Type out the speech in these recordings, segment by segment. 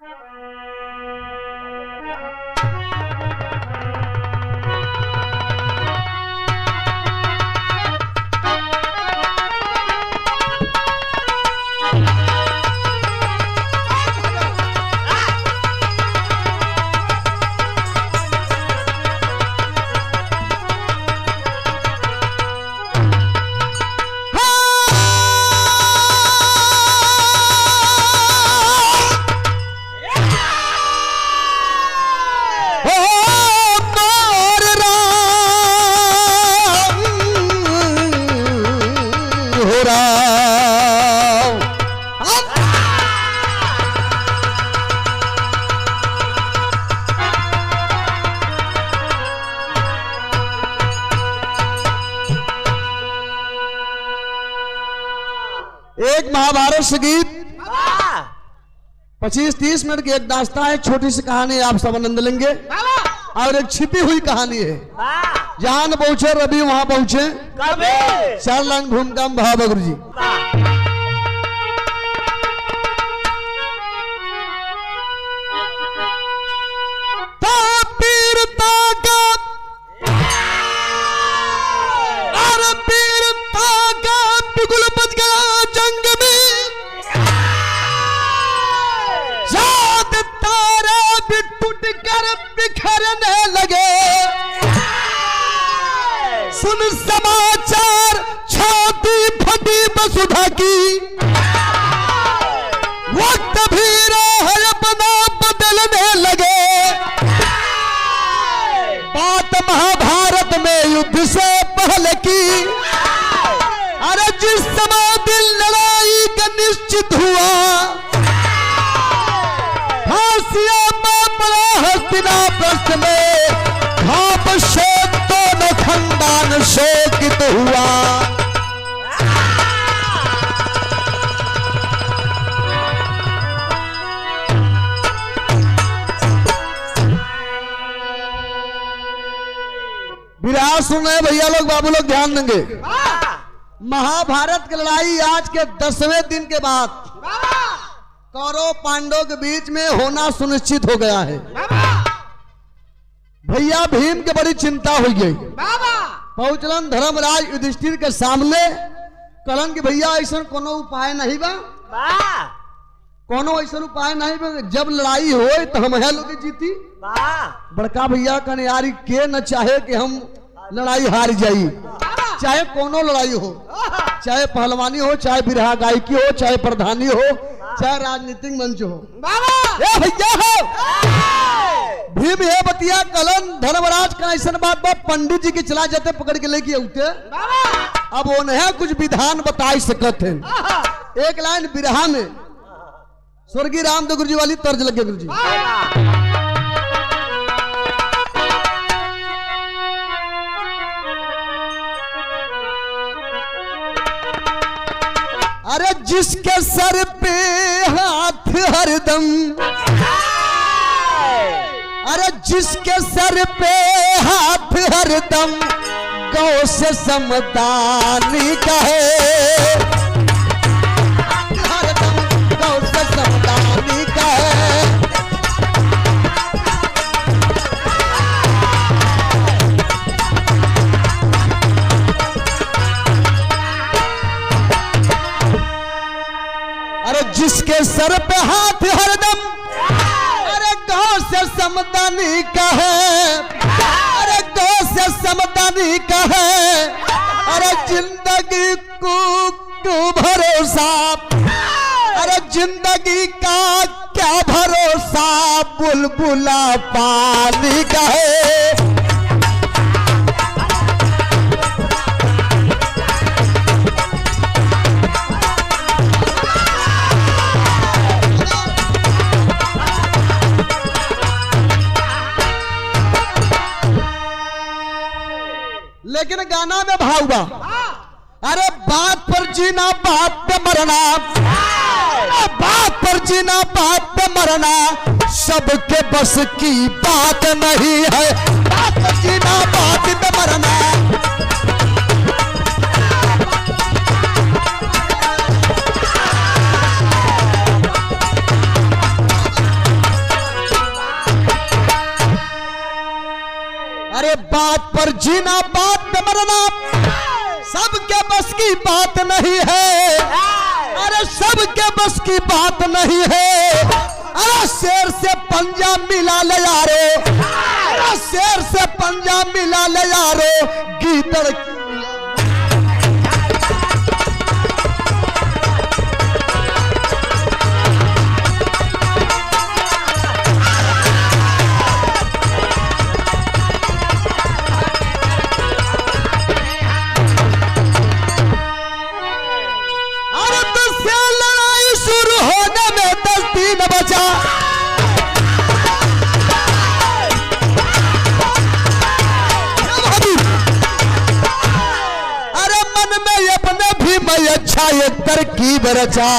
एक महाभारत से गीत 25-30 मिनट की एक दास्तां है, छोटी सी कहानी आप सब आनंद लेंगे। और एक छिपी हुई कहानी है, जहां न पहुंचे रवि वहां पहुंचे। 4 लाइन भूमिका में भाव गुरु जी। बिखरने लगे, सुन समाचार छाती फटी वसुधा की, वक्त भी राह अपना बदलने लगे। बात महाभारत में युद्ध से पहले की, अरे जिस समय दिल लड़ाई का निश्चित हुआ, हस्तिनापुर में भाप शोक दोनों खंडान शोकित हुआ। विराट सुन रहे भैया लोग, बाबू लोग ध्यान देंगे। महाभारत की लड़ाई आज के 10वें दिन के बाद कौरव पांडवों के बीच में होना सुनिश्चित हो गया है। भैया भीम के बड़ी चिंता हो गई। पहुंचलन धर्मराज युधिष्ठिर के सामने, कहलन कि भैया ऐसा कोनो उपाय नहीं बा, कोनो ऐसा उपाय नहीं बा, जब लड़ाई हो तो हम लोग जीती। बड़का भैया कहने यार के न चाहे कि हम लड़ाई हार जाई, चाहे कोनो लड़ाई हो, चाहे पहलवानी हो, चाहे बिरहा गायकी हो, चाहे प्रधानी हो, चाहे राजनीतिक मंच हो। ए भैया हो भीम है बतिया कलन धर्मराज का ऐसा बात बा, पंडित जी के चला जाते पकड़ के लेके उठे। अब उन्हें कुछ विधान बता सकते हैं। एक लाइन बिरहा में स्वर्गीय रामदेव गुरु जी वाली तर्ज लगे गुरु जी। अरे जिसके सर पे हाथ हरदम, अरे जिसके सर पे हाथ हरदम गौ से समदानी का है, हरदम गौ से समदानी का है। अरे जिसके सर पे हाथ हरदम, अरे गौ से समदानी का है, अरे गौ से समदानी का है। अरे जिंदगी को भरोसा, अरे जिंदगी का क्या भरोसा, बुलबुला पानी का है। लेकिन गाना में भाव बा, अरे बात पर जीना बात पे मरना, बात पर जीना बात पे मरना, सबके बस की बात नहीं है। बात पर जीना बात पे मरना, पर जीना बात पे मरना सबके बस की बात नहीं है। अरे सबके बस की बात नहीं है। अरे शेर से पंजा मिला ले यारो, अरे शेर से पंजा मिला ले यारो, गीदड़ बचा। अरे मन में अपने भी मैं अच्छा एक तरकीब रचा।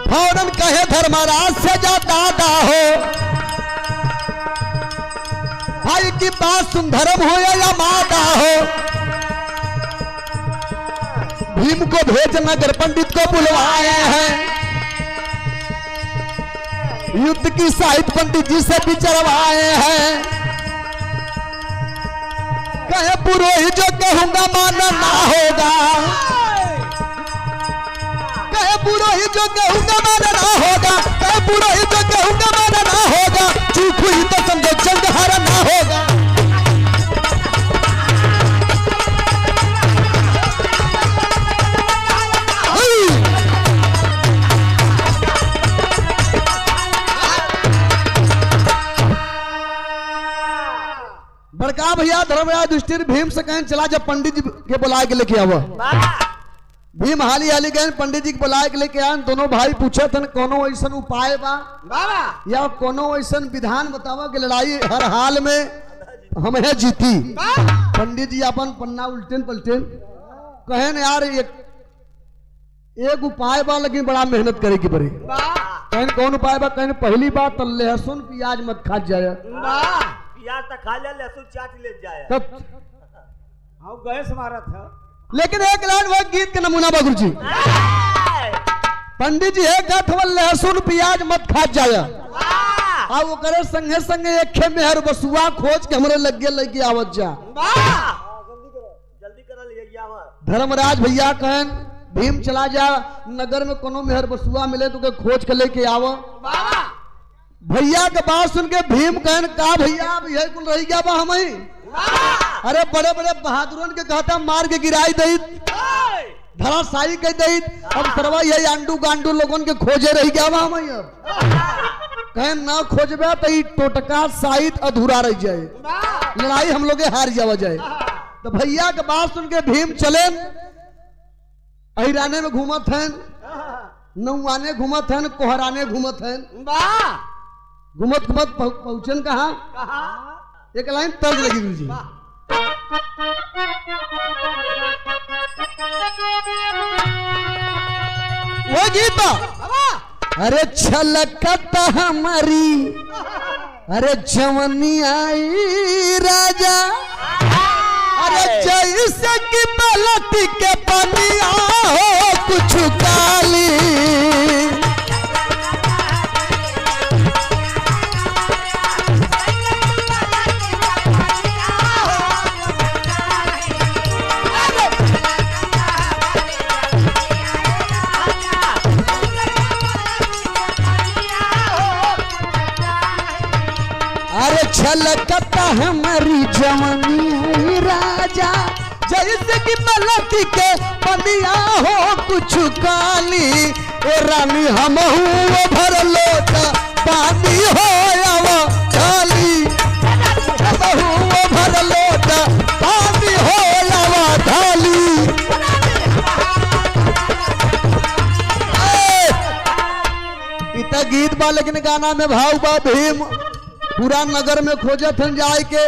फौरन कहे धर्मराज से जा दादा हो, भाई की बात सुन धर्म हो या मादा हो। भीम को भेज नगर पंडित को बुलवाए हैं, युद्ध की साहित्य पंडित जी से विचरवाए हैं। कहे पुरोहित जो कहूंगा मानना ना होगा, कहे पुरोहित जो कहूंगा मानना ना होगा, कहे पुरोहित जो कहूंगा मानना ना होगा, चूक हुई तो समझो जंग हारा ना होगा। बड़का भैया धर्मराज युधिष्ठिर भीम से कहें चला जब पंडित जी के बुलाए के लेके आवा। भीम हाली हाली गए पंडित जी के बुलाए के लेके आए। दोनों भाई पूछे थे कोनो ऐसा उपाय बा या कोनो ऐसा विधान बतावा कि लड़ाई हर हाल में हमें जीती। पंडित जी अपन पन्ना उल्टेन पलटेन कहे न यार एक उपाय बा लेकिन बड़ा मेहनत करे की पड़ी। कहें कौन उपाय बा? कहें पहली बात तो लहसुन प्याज मत खा जाए, प्याज तक खा ले, लहसुन चाट ले जाए तब हाँ गैस मारा था। लेकिन एक लाइन वह गीत के नमूना बाबू जी। पंडित जी है कहत लहसुन प्याज मत खा जाए आ वो करे संगे संगे एक खे मेहर बसुआ खोज के हमरे लगे आवत जा। जल्दी करा ले गया। धर्मराज भैया कहन भीम चला जा नगर में कोनो मेहर बसुआ मिले तो के खोज के लेके आवो। भैया के बात सुन के भीम कहन का भैया अब यही कुल रही गया बा हम ही। अरे बड़े बड़े बहादुरन के कहता मार के गिराई दई धराशायी कह दई। अब सरवा यही आंडू गांडू लोगन के खोजे रही गया बा हम ही। अब कहे ना खोजबे तो टोटका साहित अधूरा रह जाए, लड़ाई हम लोग हार जावा जाए। तो भैया के बात सुन के भीम चले अहिराने में घूमत हैं, नौआने घूमत हैं, कोहराने घूमत हैं। घूमत घूमत पहुंचन कहा एक लाइन तर्ज लगी गुरु जी। वो गीता अरे छलकत हमारी अरे जवनी आई राजा, अरे जैसे कि पलटी के पनिया हो कुछ काली। अरे छलकता हमारी जवानी राजा जैसे कि पलटी के पनिया हो कुछ काली। ए रानी हम भर लोटा पानी हो खाली, भर लोटा पानी हो खाली। इतना गीत बा लेकिन गाना में भाव बा। भीम पूरा नगर में खोजे थे जाए के,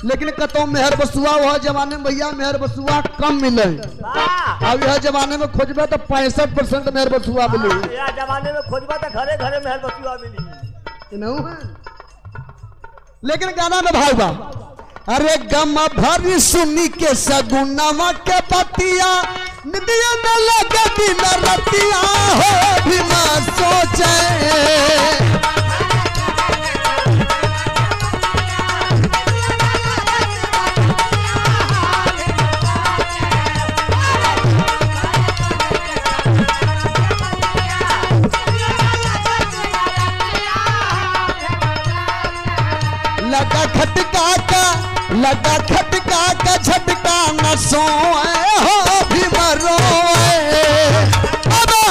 लेकिन कतो मेहर बसुआ वह जमाने में भैया मेहर बसुआ कम मिले। अब यह जमाने में खोजबे तो 65% मेहर बसुआ मिली। यह जमाने में खोजबा तो घरे घरे मेहर बसुआ मिली। लेकिन गाना में भाव बा। अरे गम भरी सुनी के सगुनावा के पतिया निदिया में लगे दिन रतिया हो भीमा सोचे। लगा खटका का झटका न सोए हो भीम रोए। बाबा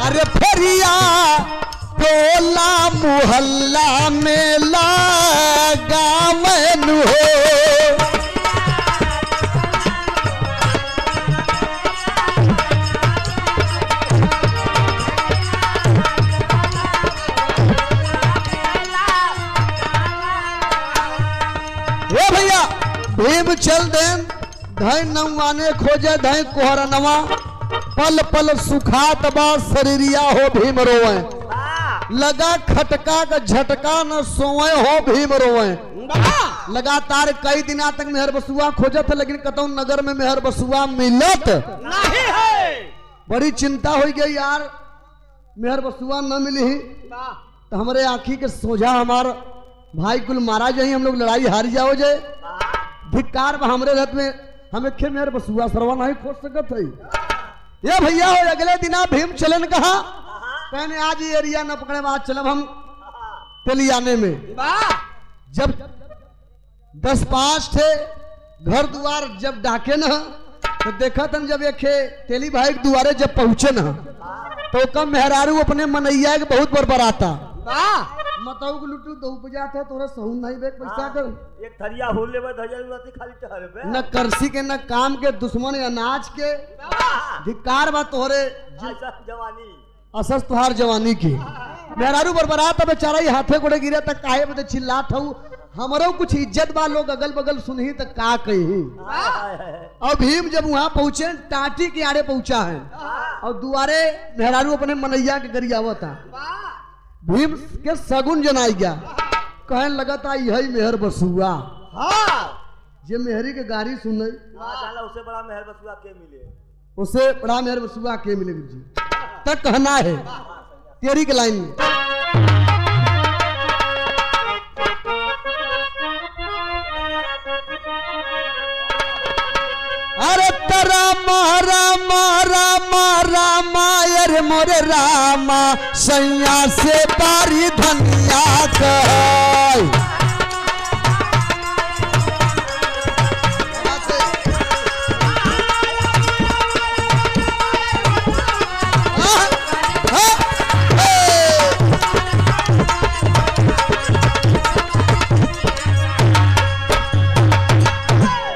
अरे फेरिया टोला मोहल्ला में लगा मैनू हो। ए भैया भीम चल देन धै नौवाने खोजे धै कोहरा नवा पल पल सुखात बा शरीरिया हो भीम रोए। लगा खटका का झटका न सोए हो भीम रोए। लगातार कई दिना तक मेहर बसुआ खोजत लेकिन कतौ नगर में मेहर बसुआ मिलत नहीं है। बड़ी चिंता हो गई यार मेहर बसुआ न मिली तो हमारे आंखी के सोझा हमार भाई कुल मारा जाए हम लोग लड़ाई हारी जाओ जाए। धिक्कार हमरे रथ में हमें खेल मेहर बसुआ सरवा नहीं खोज सकत है। ये भैया हो अगले दिना भीम चलन कहा कहने आज ये एरिया न पकड़े आज चलब हम तेलियाने में। जब 10-5 थे घर द्वार जब डाके न तो देखा तन जब एक तेली भाई के दुआरे जब पहुंचे न तो कम मेहरारू अपने मनैया के बहुत बरबराता मतऊ के लुटू दो बजा थे तोरा सहून नहीं बेक पैसा कर एक थरिया होल लेबे धजल रहती खाली टहर पे न करसी के न काम के दुश्मन अनाज के धिक्कार बा तोहरे जवानी असस तुहार जवानी की। मेहरारू बरबरात बेचारा ही हाथे गोड़े गिरे तक काहे बदे चिल्लात हूँ हमरो कुछ इज्जत बा लोग अगल बगल सुनही तक का कही। और भीम जब वहां पहुंचे टाटी के आड़े पहुंचा है और दुआरे मेहरारू अपने मनैया के गरियावत था। भीम के सगुन जनाई गया कहने लगा था यही मेहर बसुआ जे मेहरी के गाड़ी सुन उसे बड़ा मेहर बसुआ के मिले उसे बड़ा मेहर बसुआ के मिले जी तक कहना है तेरी के लाइन में। अरे तरा मारा मारा मारा मायर मोरे रामा सैया से बारी धनिया कह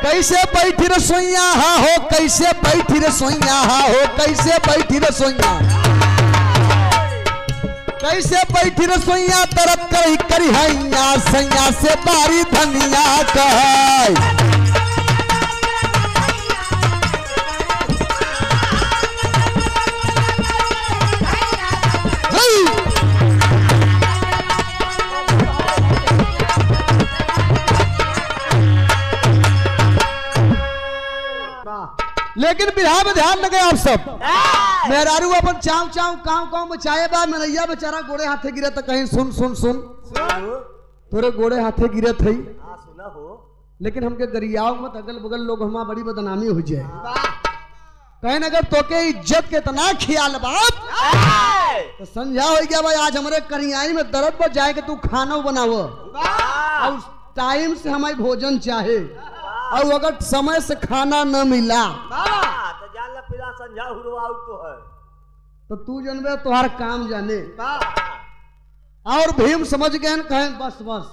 कैसे बैठी रसोईया हा हो कैसे बैठी रसोईया हा हो कैसे बैठी रसोईया कैसे बैठी रसोईया तरफ करी करी हैया सैया से बारी धनिया कह। लेकिन बिहार में ध्यान लगे आप सब मेहरारू अपन चाव चाव काव काव मचाए बा मनैया बेचारा गोड़े हाथे गिरे तो कहीं सुन सुन सुन तोरे गोड़े हाथे गिरे थे सुना हो लेकिन हमके गरियाओ मत अगल बगल लोग हमारा बड़ी बदनामी हो जाए कहीं अगर तोके इज्जत के इतना ख्याल बात तो समझा हो गया भाई आज हमारे करियाई में दर्द पर जाए कि तू खाना बनाव और टाइम से हमारी भोजन चाहे और अगर समय से खाना न मिला तो जान पिला संझा हुरवाऊ तो है तो तू जनबे तुहार काम जाने। और भीम समझ गए कहें बस बस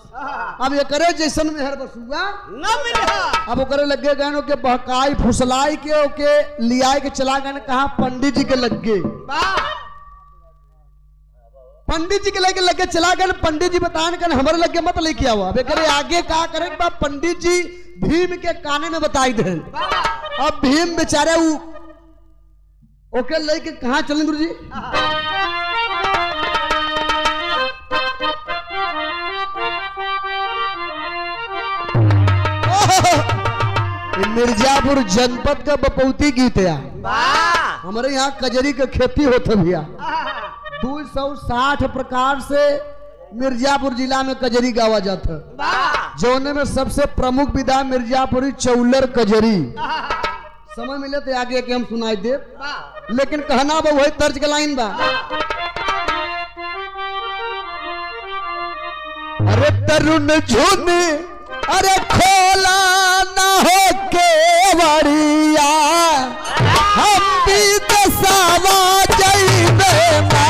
अब ये करे जैसन मेहर बसुआ न मिला अब करे लगे गए के बहकाई फुसलाई के ओके लियाए के चला गए कहा पंडित जी के लग गए पंडित जी के लगे चला गए पंडित जी बताने का हमारे लगे मत लेके आओ अब करे आगे का करे पंडित जी भीम के काने में बताई दे। अब भीम बेचारे ओके लेके कहा चलें गुरु जी मिर्जापुर जनपद का बपौती गीत है हमारे यहाँ कजरी का खेती होता भैया 260 प्रकार से मिर्जापुर जिला में कजरी गावा जाता जौने में सबसे प्रमुख विधा मिर्जापुरी चौलर कजरी समय मिले तो आगे के हम सुनाई दे, लेकिन कहना बा वही तर्ज के लाइन बा। अरे तरुण झुन अरे खोला ना हो के वरिया हम भी दसावा जइबे ना।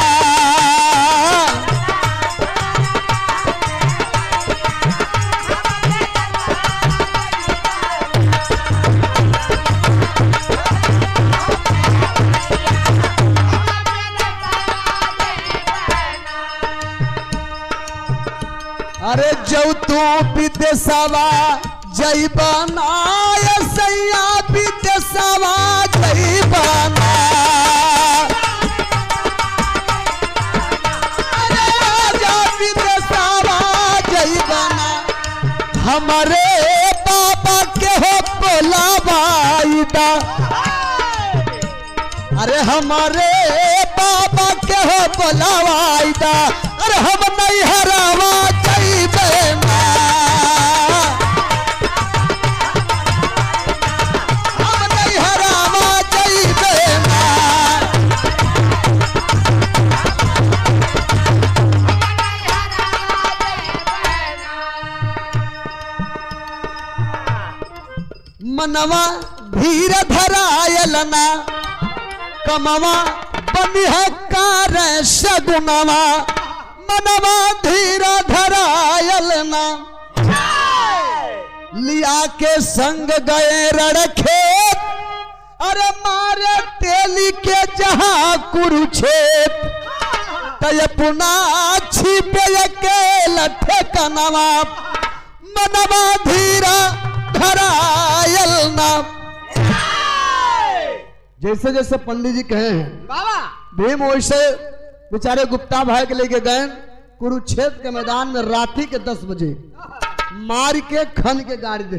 अरे जौ तू विदेशवा जइबना सैया विदेशवा जइबना। अरे राजा विदेशवा जइबना हमारे बाबा के हो बोलावाईदा। अरे हमारे बाबा के हो बोलावाईदा। अरे हम नहीं हरावा जइबे ना, हम नहीं हरावा जइबे ना। मनवा धीर धरायल ना कमवा बनिह कार सगुनवा। मनवा धीर धरायल ना लिया के संग गए रणखेत। अरे मारे तेली के जहां कुरुक्षेत तय पुना छिपे के लठे कनवा। मनवा धीर धरायल ना। जैसे जैसे पंडित जी कहे हैं भीम वैसे बेचारे गुप्ता भाई के लेके गए कुरुक्षेत्र के मैदान में रात्रि के 10 बजे मार के खन के गाड़ी दे।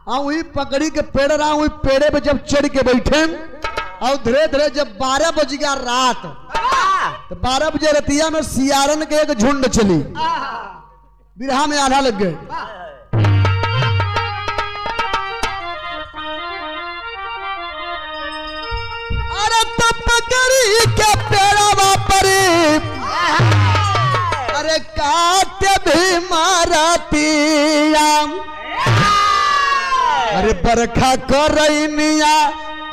वही पकड़ी के पेड़ रहा वही पेड़े पे जब चढ़ के बैठे और धीरे धीरे जब 12 बज गया रात तो 12 बजे रतिया में सियारन के एक झुंड चली बिरहा में आधा लग गए। अरे तब पकड़ी के पेड़वा परी अरे काट भी मारतिया। अरे बरखा करैनिया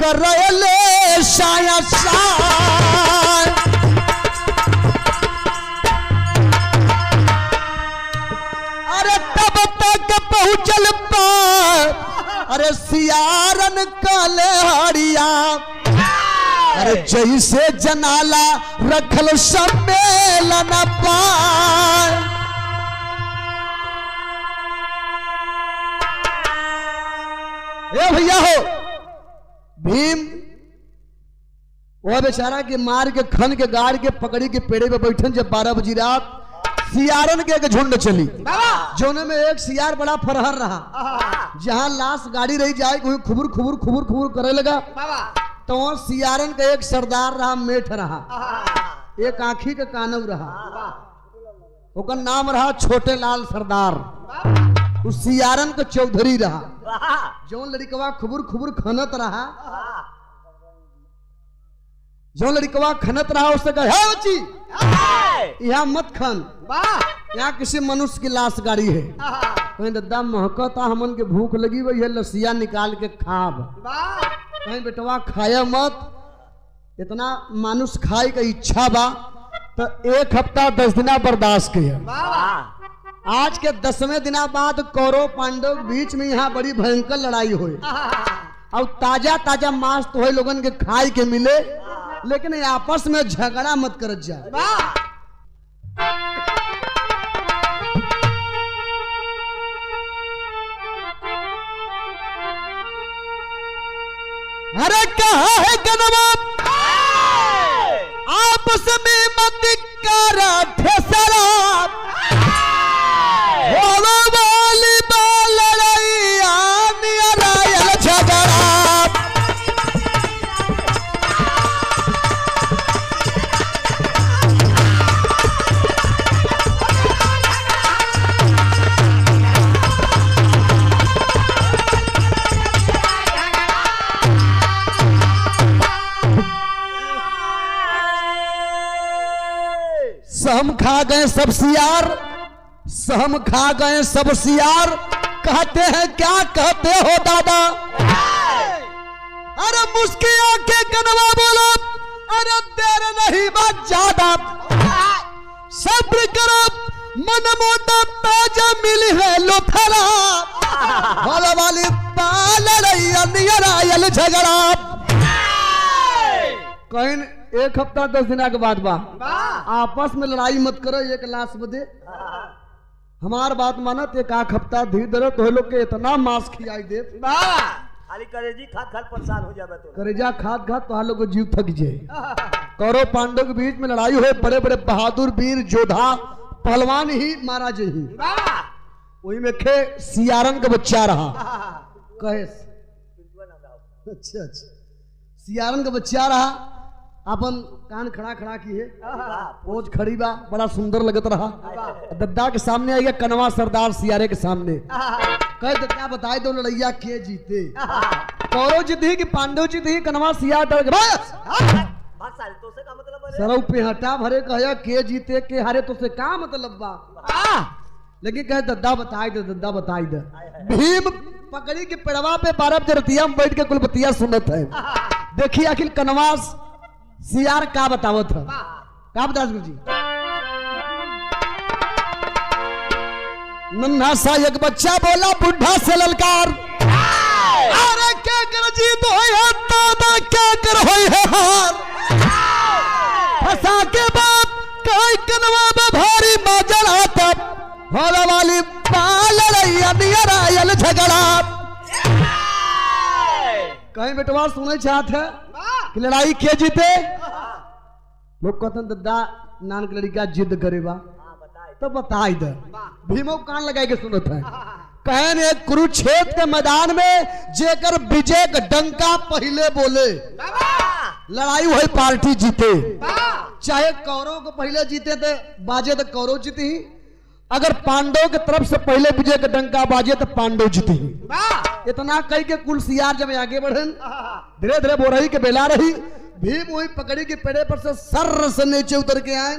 करैले साया साय। अरे तब तक पहुंचल पार अरे सियारन काले हरिया। अरे जैसे जनाला रखल सम्मेलन पार। ए भैया हो भीम वो बेचारा के मार के खन के गाड़ के पकड़ी के पेड़े पे बैठन जब 12 बजी रात सियारन के एक झुंड चली जोने में एक सियार बड़ा फरहर रहा। जहां लाश गाड़ी रही जाए वही खुबुर खुबुर खुबुर खुबुर करे लगा। तो वहां सियारन का एक सरदार रहा मेठ रहा एक आंखी का कानव रहा ओकर नाम रहा छोटे लाल सरदार। उस सियारन का चौधरी रहा। जो लड़कवा खुबुर खुबुर खनत रहा जो लड़कवा खनत रहा उससे कहा है बच्ची यहाँ मत खन यहाँ किसी मनुष्य की लाश गाड़ी है। कहीं दादा महकता हमन के भूख लगी वही है लसिया निकाल के खाब। कहीं बेटवा खाया मत इतना मानुष खाए का इच्छा बा तो 1 हफ्ता 10 दिना बर्दाश्त किया। आज के 10वें दिना बाद कौरव पांडव के बीच में यहाँ बड़ी भयंकर लड़ाई हुई और ताजा ताजा मांस तो है लोगन के खाए के मिले लेकिन आपस में झगड़ा मत करत जाए। अरे कहा है कनवा आपस में मत करा ठेसरा वाली बाल लड़ाइया नियरायल झगड़ा। सहम खा गए सब सियार, सहम खा गए सब सियार, कहते हैं क्या कहते हो दादा। अरे मुस्की आंखें कनवा बोला, अरे देर नहीं बात ज्यादा, सब्र करो मन मोटा ताजा मिली है लोथरा, भोला वाली पाल रही नियर झगड़ा। कहीं 1 हफ्ता 10 दिन के बाद बा आपस में लड़ाई मत करो, एक लाश बदे हमार बात मानत, 1 हफ्ता धीरे धीरे तो लोग के इतना मांस खिलाई दे, खाली करेजी खाद खाद परेशान हो जाए तो करेजा खाद खाद तो लोग को जीव थक जाए। कौरव पांडव के बीच में लड़ाई हो, बड़े बड़े बहादुर वीर योद्धा पहलवान ही मारा जी, वही में खे सियारन का बच्चा रहा, कहे अच्छा अच्छा सियारन का बच्चा रहा, अपन कान खड़ा खड़ा की है, पोज खड़ी बा, बड़ा सुंदर लगत रहा। दद्दा के सामने आई गया कनवा सरदार सियारे के सामने, कहे दद्दा बताए दो लड़ैया के जीते, कौरव जीती कि पांडव जीती। कनवा सियार डर गए, बस तो से का मतलब है सरऊ पे हटा भरे, कहे के जीते के हारे तो से का मतलब बा। लेकिन कहे दद्दा बताई दे, दद्दा बताई दे। भीम पकड़ी के पेड़वा पे 12 जरतिया में बैठ के कुलपतिया सुनत है, देखिए आखिर कनवास सियार का बतावत है, का बता जी। नन्हा सा एक बच्चा बोला बुढ़ा से ललकार, अरे क्या कर जीत हो है दादा, क्या कर हो है हार, फंसा के बाप कई कनवा भारी बाजल आता, भोला वाली पाल रही नियर आयल झगड़ा। कहीं बेटवा सुने चाहत है कि लड़ाई के जीते, लोग कहते दद्दा नान के लड़का जिद करे बा तो बताई दे। भीमो कान लगाए के सुनत है, कहने कुरुक्षेत्र के मैदान में जेकर विजय का डंका पहले बोले लड़ाई वही पार्टी जीते, चाहे कौरव को पहले जीते थे बाजे तो कौरव जीते ही, अगर पांडव के तरफ से पहले विजय का डंका बाजे तो पांडव जीते ही। इतना कह के कुल सियार जब आगे बढ़न, धीरे धीरे बोरही के बेला रही, भीम वही पकड़ी के पेड़े पर से सर से नीचे उतर के आए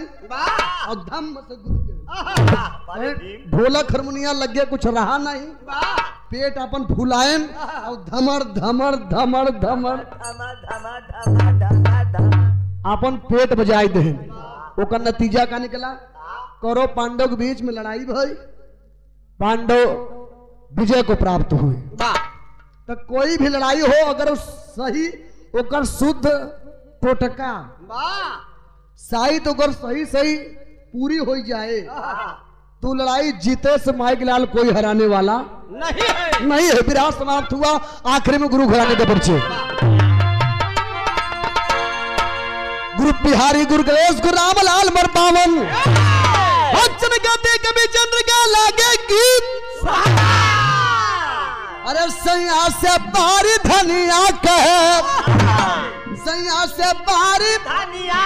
और धम से ढोलक हारमोनिया लग गया, कुछ रहा नहीं, पेट अपन फुलायन और धमर धमर धमर धमर अपन पेट बजाई दे। ओकर नतीजा का निकला, कौरव पांडव के बीच में लड़ाई भई, पांडव विजय को प्राप्त हुए। तो कोई भी लड़ाई हो अगर सही ओकर शुद्ध टोटका साहित ओकर सही सही पूरी हो जाए तो लड़ाई जीते से माइक लाल कोई हराने वाला नहीं है। विराट समाप्त हुआ, आखिरी में गुरु घराने के बच्चे गुरु बिहारी, गुरु गणेश, गुरु रामलाल मरपावन, बच्चन गाते कभी चंद्र का लागे गीत, अरे सैया से बारी धनिया कहे, सैया से बारी धनिया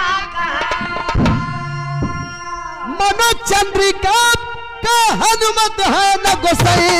मनो चंद्रिका का हनुमत है न गोसाई।